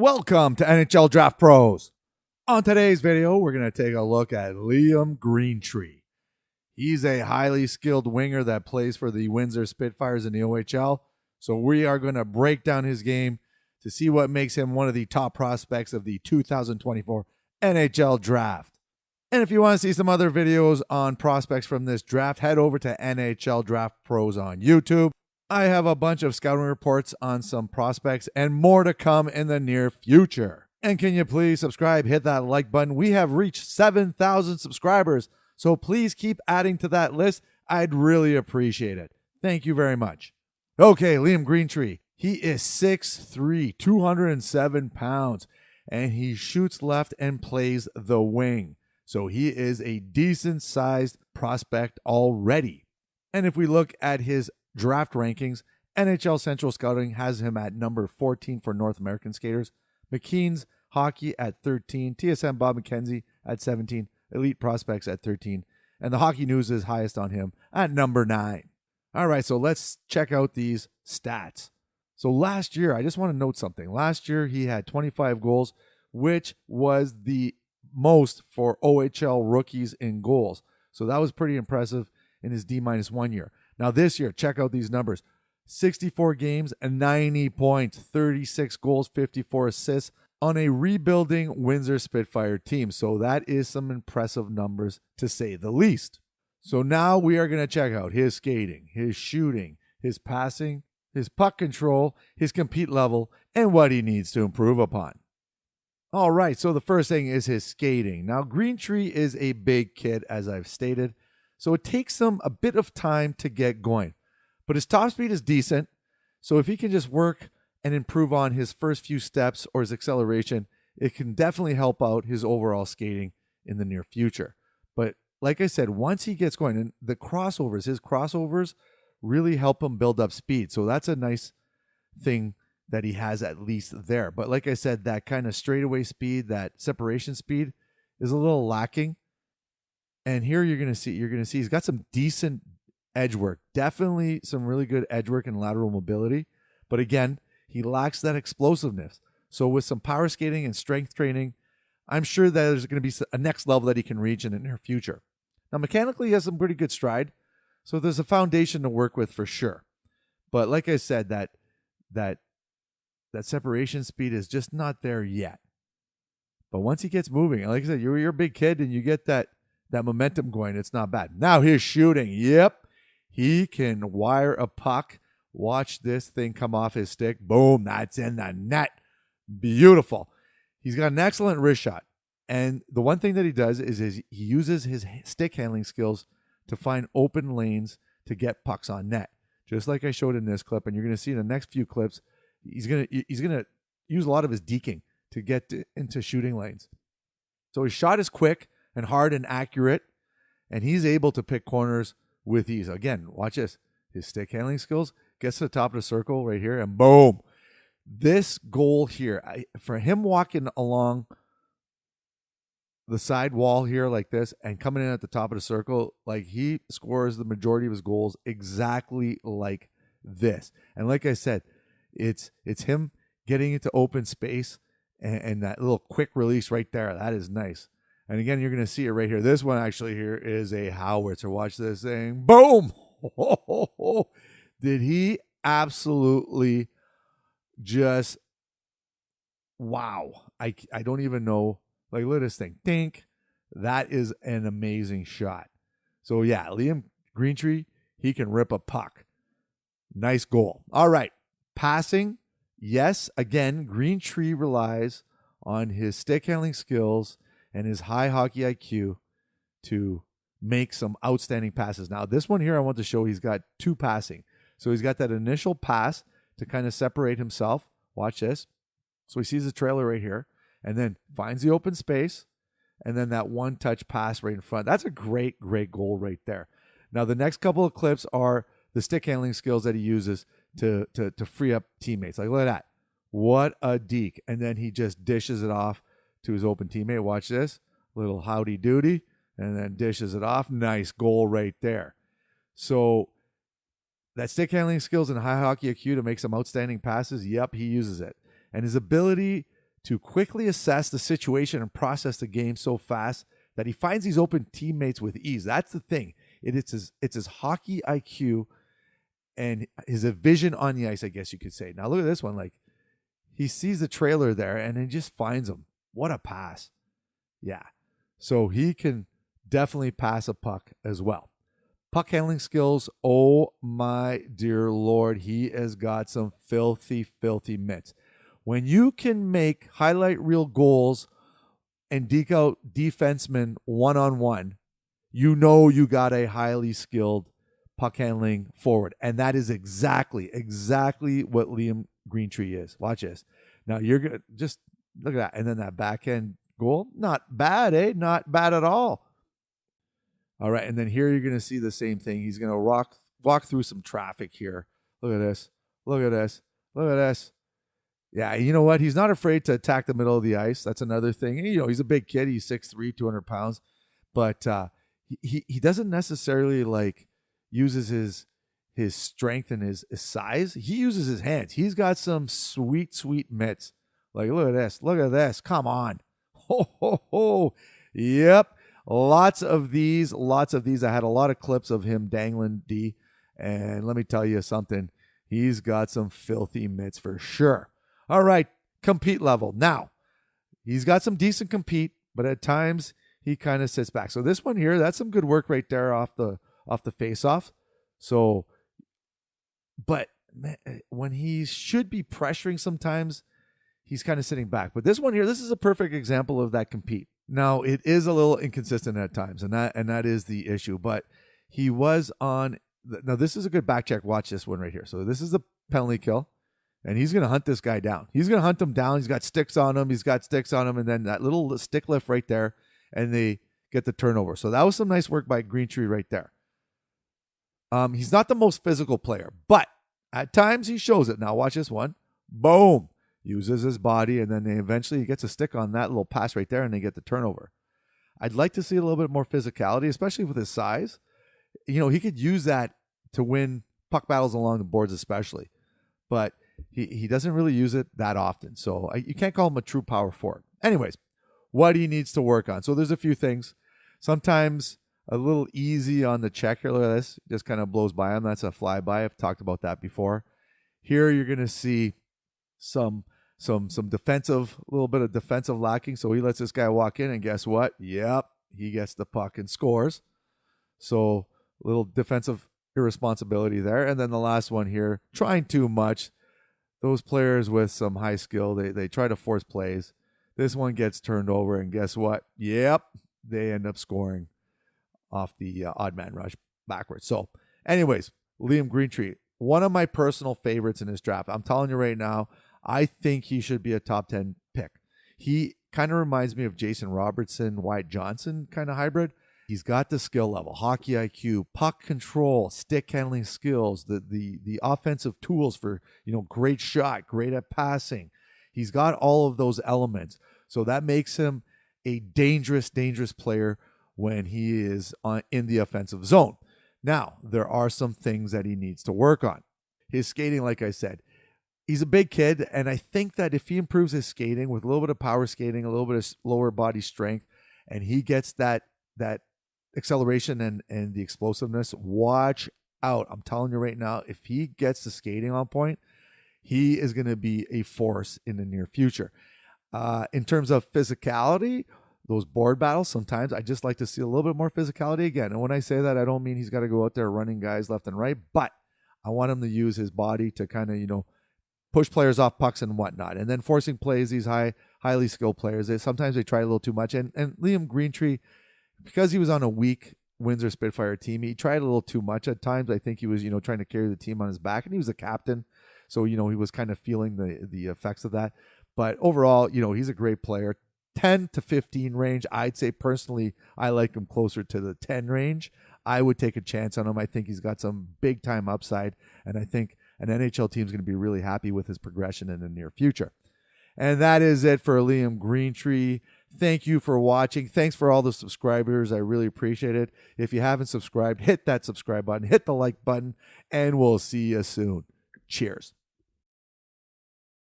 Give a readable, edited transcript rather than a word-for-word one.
Welcome to NHL Draft Pros. On today's video, we're going to take a look at Liam Greentree. He's a highly skilled winger that plays for the Windsor Spitfires in the OHL. So we are going to break down his game to see what makes him one of the top prospects of the 2024 NHL Draft. And if you want to see some other videos on prospects from this draft, head over to NHL Draft Pros on YouTube. I have a bunch of scouting reports on some prospects and more to come in the near future. And can you please subscribe, hit that like button? We have reached 7,000 subscribers, so please keep adding to that list. I'd really appreciate it. Thank you very much. Okay, Liam Greentree. He is 6'3", 207 pounds, and he shoots left and plays the wing. So he is a decent-sized prospect already. And if we look at his draft rankings, NHL Central Scouting has him at number 14 for North American skaters, McKeen's Hockey at 13, TSM Bob McKenzie at 17, Elite Prospects at 13, and the Hockey News is highest on him at number 9. All right, so let's check out these stats. So last year, I just want to note something. Last year, he had 25 goals, which was the most for OHL rookies in goals. So that was pretty impressive in his D-1 year. Now this year, check out these numbers. 64 games and 90 points, 36 goals, 54 assists on a rebuilding Windsor Spitfire team. So that is some impressive numbers to say the least. So now we are going to check out his skating, his shooting, his passing, his puck control, his compete level, and what he needs to improve upon. All right, so the first thing is his skating. Now Greentree is a big kid, as I've stated. So it takes him a bit of time to get going. But his top speed is decent. So if he can just work and improve on his first few steps or his acceleration, it can definitely help out his overall skating in the near future. But like I said, once he gets going, and his crossovers really help him build up speed. So that's a nice thing that he has at least there. But like I said, that kind of straightaway speed, that separation speed is a little lacking. And here you're going to see he's got some decent edge work. Definitely some really good edge work and lateral mobility. But again, he lacks that explosiveness. So with some power skating and strength training, I'm sure that there's going to be a next level that he can reach in the near future. Now, mechanically, he has some pretty good stride. So there's a foundation to work with for sure. But like I said, that separation speed is just not there yet. But once he gets moving, like I said, you're a big kid and you get that momentum going, it's not bad. Now his shooting. Yep. He can wire a puck. Watch this thing come off his stick. Boom. That's in the net. Beautiful. He's got an excellent wrist shot. And the one thing that he does is he uses his stick handling skills to find open lanes to get pucks on net. Just like I showed in this clip. And you're going to see in the next few clips, he's going to use a lot of his deking to get into shooting lanes. So his shot is quick and hard and accurate, and he's able to pick corners with ease. Again, watch this. His stick handling skills, gets to the top of the circle right here, and boom. This goal here, for him walking along the side wall here like this and coming in at the top of the circle, like he scores the majority of his goals exactly like this. And like I said, it's him getting into open space and that little quick release right there. That is nice. And again, you're going to see it right here. This one actually here is a howitzer. Watch this thing. Boom! Did he absolutely just, wow. I don't even know. Like, look at this thing. Dink. That is an amazing shot. So, yeah, Liam Greentree, he can rip a puck. Nice goal. All right. Passing. Yes, again, Greentree relies on his stick handling skills and his high hockey IQ to make some outstanding passes. Now, this one here, I want to show he's got two passing. So he's got that initial pass to kind of separate himself. Watch this. So he sees the trailer right here and then finds the open space and then that one-touch pass right in front. That's a great, great goal right there. Now, the next couple of clips are the stick handling skills that he uses to free up teammates. Like, look at that. What a deke. And then he just dishes it off to his open teammate. Watch this. Little howdy doody. And then dishes it off. Nice goal right there. So that stick handling skills and high hockey IQ to make some outstanding passes, yep, he uses it. And his ability to quickly assess the situation and process the game so fast that he finds these open teammates with ease. That's the thing. It's his hockey IQ and his vision on the ice, I guess you could say. Now look at this one. Like, he sees the trailer there and he just finds him. What a pass. Yeah. So he can definitely pass a puck as well. Puck handling skills, oh my dear Lord, he has got some filthy, filthy mitts. When you can make highlight reel goals and deke out defensemen one-on-one, you know you got a highly skilled puck handling forward. And that is exactly what Liam Greentree is. Watch this. Now you're going to just look at that. And then that backhand goal, not bad, eh? Not bad at all. All right, and then here you're going to see the same thing. He's going to walk through some traffic here. Look at this. Look at this. Look at this. Yeah, you know what? He's not afraid to attack the middle of the ice. That's another thing. You know, he's a big kid. He's 6'3", 200 pounds. But he doesn't necessarily, like, uses his strength and his size. He uses his hands. He's got some sweet, sweet mitts. Like, look at this. Look at this. Come on. Ho, ho, ho. Yep. Lots of these. I had a lot of clips of him dangling D, and let me tell you something. He's got some filthy mitts for sure. All right, compete level. Now, he's got some decent compete, but at times he kind of sits back. So this one here, that's some good work right there off the face-off. So, but man, when he should be pressuring sometimes, he's kind of sitting back. But this one here, this is a perfect example of that compete. Now, it is a little inconsistent at times, and that is the issue. But he was on. Now, this is a good back check. Watch this one right here. So this is the penalty kill, and he's going to hunt this guy down. He's going to hunt him down. He's got sticks on him. And then that little stick lift right there, and they get the turnover. So that was some nice work by Greentree right there. He's not the most physical player, but at times he shows it. Now, watch this one. Boom. Uses his body, and then he gets a stick on that little pass right there, and they get the turnover. I'd like to see a little bit more physicality, especially with his size. You know, he could use that to win puck battles along the boards especially. But he doesn't really use it that often. So you can't call him a true power forward. Anyways, what he needs to work on. So there's a few things. Sometimes a little easy on the check here. Look at this. Just kind of blows by him. That's a flyby. I've talked about that before. Here you're going to see some defensive, a little bit of defensive lacking. So he lets this guy walk in, and guess what? Yep, he gets the puck and scores. So a little defensive irresponsibility there. And then the last one here, trying too much. Those players with some high skill, they try to force plays. This one gets turned over, and guess what? Yep, they end up scoring off the odd man rush backwards. So anyways, Liam Greentree, one of my personal favorites in this draft. I'm telling you right now, I think he should be a top 10 pick. He kind of reminds me of Jason Robertson, Wyatt Johnson kind of hybrid. He's got the skill level, hockey IQ, puck control, stick handling skills, the offensive tools for, you know, great shot, great at passing. He's got all of those elements. So that makes him a dangerous player when he is in the offensive zone. Now, there are some things that he needs to work on. His skating, like I said, he's a big kid, and I think that if he improves his skating with a little bit of power skating, a little bit of lower body strength, and he gets that acceleration and the explosiveness, watch out. I'm telling you right now, if he gets the skating on point, he is going to be a force in the near future. In terms of physicality, those board battles, sometimes I just like to see a little bit more physicality again. And when I say that, I don't mean he's got to go out there running guys left and right, but I want him to use his body to kind of, you know, push players off pucks and whatnot. And then forcing plays, these highly skilled players, sometimes they try a little too much. And Liam Greentree, because he was on a weak Windsor Spitfire team, he tried a little too much at times. I think he was, you know, trying to carry the team on his back, and he was a captain. So, you know, he was kind of feeling the effects of that. But overall, you know, he's a great player. 10 to 15 range. I'd say personally, I like him closer to the 10 range. I would take a chance on him. I think he's got some big time upside, and I think an NHL team is going to be really happy with his progression in the near future. And that is it for Liam Greentree. Thank you for watching. Thanks for all the subscribers. I really appreciate it. If you haven't subscribed, hit that subscribe button, hit the like button, and we'll see you soon. Cheers.